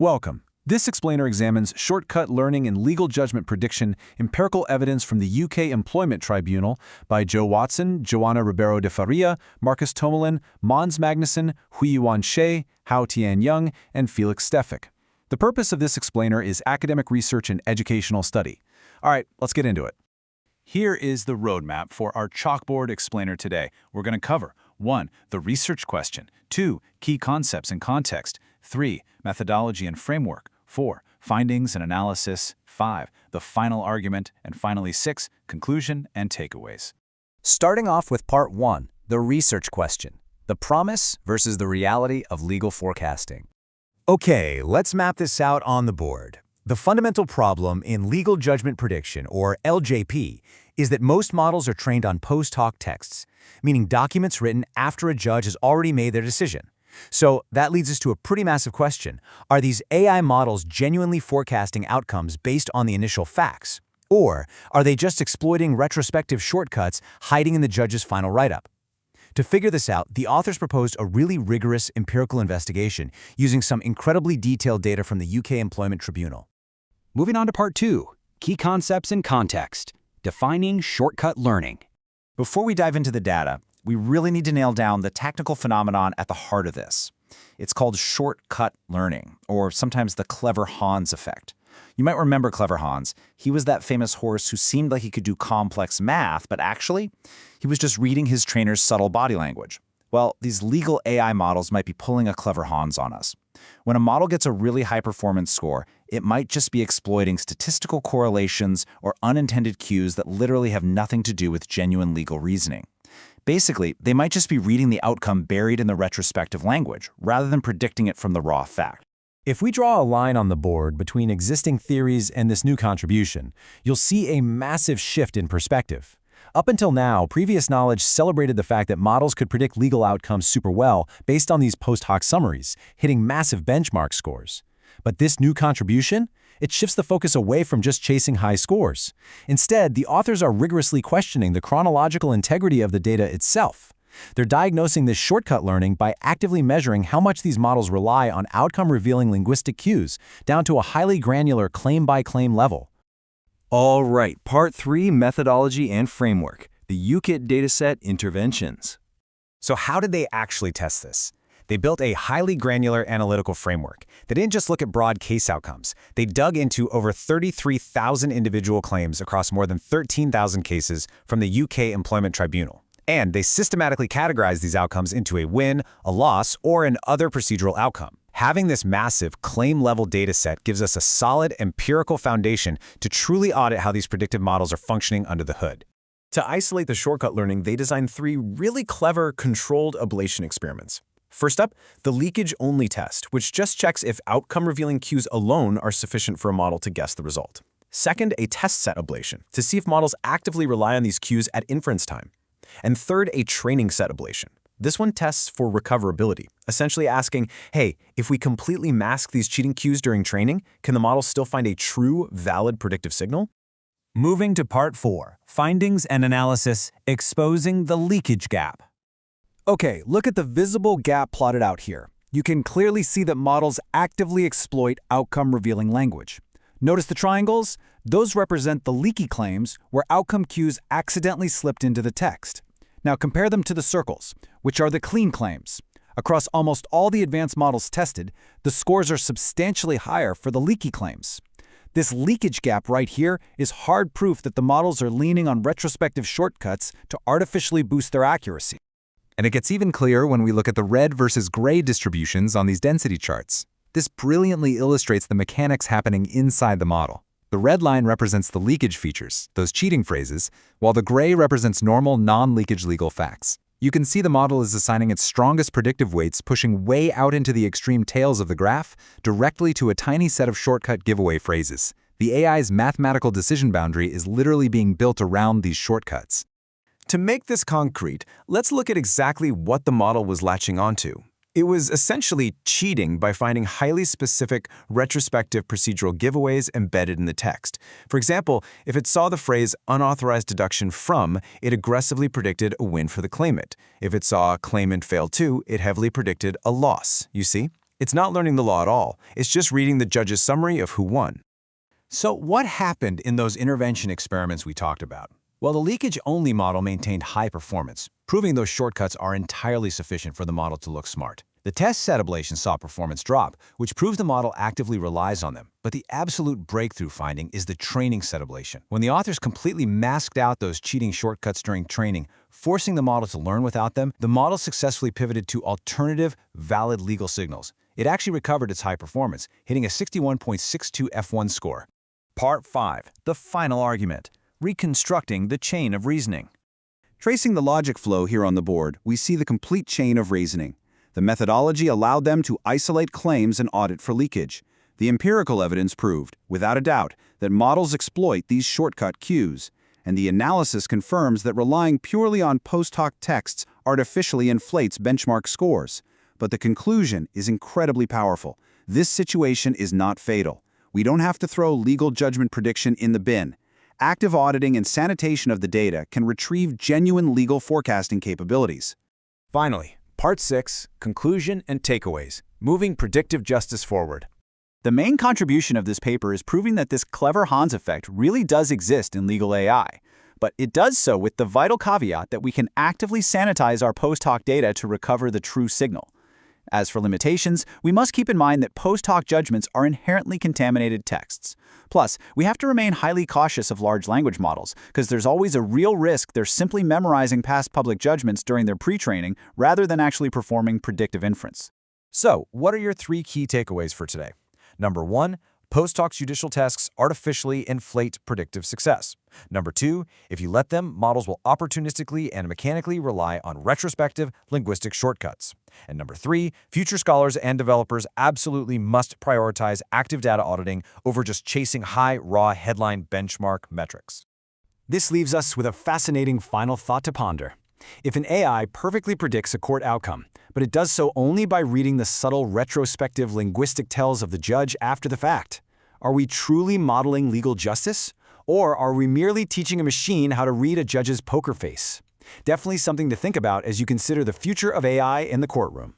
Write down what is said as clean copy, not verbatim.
Welcome. This explainer examines shortcut learning and legal judgment prediction, empirical evidence from the UK Employment Tribunal by Joe Watson, Joana Ribeiro de Faria, Marcus Tomalin, Måns Magnusson, Huiyuan, Tian Yeung, and Felix Steffek. The purpose of this explainer is academic research and educational study. All right, let's get into it. Here is the roadmap for our chalkboard explainer today. We're going to cover 1. The research question, 2. Key concepts and context, 3. Methodology and framework, 4. Findings and analysis, 5. The final argument, and finally 6. Conclusion and takeaways. Starting off with Part 1, the research question, the promise versus the reality of legal forecasting. Okay, let's map this out on the board. The fundamental problem in legal judgment prediction, or LJP, is that most models are trained on post-hoc texts, meaning documents written after a judge has already made their decision. So that leads us to a pretty massive question. Are these AI models genuinely forecasting outcomes based on the initial facts? Or are they just exploiting retrospective shortcuts hiding in the judge's final write-up? To figure this out, the authors proposed a really rigorous empirical investigation using some incredibly detailed data from the UK Employment Tribunal. Moving on to Part 2, Key Concepts and Context, Defining Shortcut Learning. Before we dive into the data, we really need to nail down the technical phenomenon at the heart of this. It's called shortcut learning, or sometimes the clever Hans effect. You might remember clever Hans. He was that famous horse who seemed like he could do complex math, but actually, he was just reading his trainer's subtle body language. Well, these legal AI models might be pulling a clever Hans on us. When a model gets a really high-performance score, it might just be exploiting statistical correlations or unintended cues that literally have nothing to do with genuine legal reasoning. Basically, they might just be reading the outcome buried in the retrospective language, rather than predicting it from the raw fact. If we draw a line on the board between existing theories and this new contribution, you'll see a massive shift in perspective. Up until now, previous knowledge celebrated the fact that models could predict legal outcomes super well based on these post-hoc summaries, hitting massive benchmark scores. But this new contribution? It shifts the focus away from just chasing high scores. Instead, the authors are rigorously questioning the chronological integrity of the data itself. They're diagnosing this shortcut learning by actively measuring how much these models rely on outcome-revealing linguistic cues, down to a highly granular claim-by-claim level. All right, Part 3, Methodology and Framework, the UKIT Dataset Interventions. So how did they actually test this? They built a highly granular analytical framework. They didn't just look at broad case outcomes. They dug into over 33,000 individual claims across more than 13,000 cases from the UK Employment Tribunal. And they systematically categorized these outcomes into a win, a loss, or an other procedural outcome. Having this massive claim-level dataset gives us a solid empirical foundation to truly audit how these predictive models are functioning under the hood. To isolate the shortcut learning, they designed 3 really clever controlled ablation experiments. First up, the leakage-only test, which just checks if outcome-revealing cues alone are sufficient for a model to guess the result. Second, a test set ablation, to see if models actively rely on these cues at inference time. And third, a training set ablation. This one tests for recoverability, essentially asking, hey, if we completely mask these cheating cues during training, can the model still find a true, valid predictive signal? Moving to Part 4, Findings and Analysis, Exposing the Leakage Gap. Okay, look at the visible gap plotted out here. You can clearly see that models actively exploit outcome-revealing language. Notice the triangles? Those represent the leaky claims where outcome cues accidentally slipped into the text. Now compare them to the circles, which are the clean claims. Across almost all the advanced models tested, the scores are substantially higher for the leaky claims. This leakage gap right here is hard proof that the models are leaning on retrospective shortcuts to artificially boost their accuracy. And it gets even clearer when we look at the red versus gray distributions on these density charts. This brilliantly illustrates the mechanics happening inside the model. The red line represents the leakage features, those cheating phrases, while the gray represents normal, non-leakage legal facts. You can see the model is assigning its strongest predictive weights, pushing way out into the extreme tails of the graph, directly to a tiny set of shortcut giveaway phrases. The AI's mathematical decision boundary is literally being built around these shortcuts. To make this concrete, let's look at exactly what the model was latching onto. It was essentially cheating by finding highly specific retrospective procedural giveaways embedded in the text. For example, if it saw the phrase unauthorized deduction from, it aggressively predicted a win for the claimant. If it saw claimant fail to, it heavily predicted a loss. You see? It's not learning the law at all. It's just reading the judge's summary of who won. So what happened in those intervention experiments we talked about? Well, the leakage-only model maintained high performance, proving those shortcuts are entirely sufficient for the model to look smart. The test set ablation saw performance drop, which proves the model actively relies on them. But the absolute breakthrough finding is the training set ablation. When the authors completely masked out those cheating shortcuts during training, forcing the model to learn without them, the model successfully pivoted to alternative, valid legal signals. It actually recovered its high performance, hitting a 61.62 F1 score. Part 5. The final argument. Reconstructing the chain of reasoning. Tracing the logic flow here on the board, we see the complete chain of reasoning. The methodology allowed them to isolate claims and audit for leakage. The empirical evidence proved, without a doubt, that models exploit these shortcut cues. And the analysis confirms that relying purely on post-hoc texts artificially inflates benchmark scores. But the conclusion is incredibly powerful. This situation is not fatal. We don't have to throw legal judgment prediction in the bin. Active auditing and sanitation of the data can retrieve genuine legal forecasting capabilities. Finally, Part 6, Conclusion and Takeaways, Moving Predictive Justice Forward. The main contribution of this paper is proving that this clever Hans effect really does exist in legal AI, but it does so with the vital caveat that we can actively sanitize our post-hoc data to recover the true signal. As for limitations, we must keep in mind that post-hoc judgments are inherently contaminated texts. Plus, we have to remain highly cautious of large language models, because there's always a real risk they're simply memorizing past public judgments during their pre-training rather than actually performing predictive inference. So, what are your 3 key takeaways for today? Number 1, post-hoc judicial tests artificially inflate predictive success. Number 2, if you let them, models will opportunistically and mechanically rely on retrospective linguistic shortcuts. And number 3, future scholars and developers absolutely must prioritize active data auditing over just chasing high, raw headline benchmark metrics. This leaves us with a fascinating final thought to ponder. If an AI perfectly predicts a court outcome, but it does so only by reading the subtle retrospective linguistic tells of the judge after the fact, are we truly modeling legal justice? Or are we merely teaching a machine how to read a judge's poker face? Definitely something to think about as you consider the future of AI in the courtroom.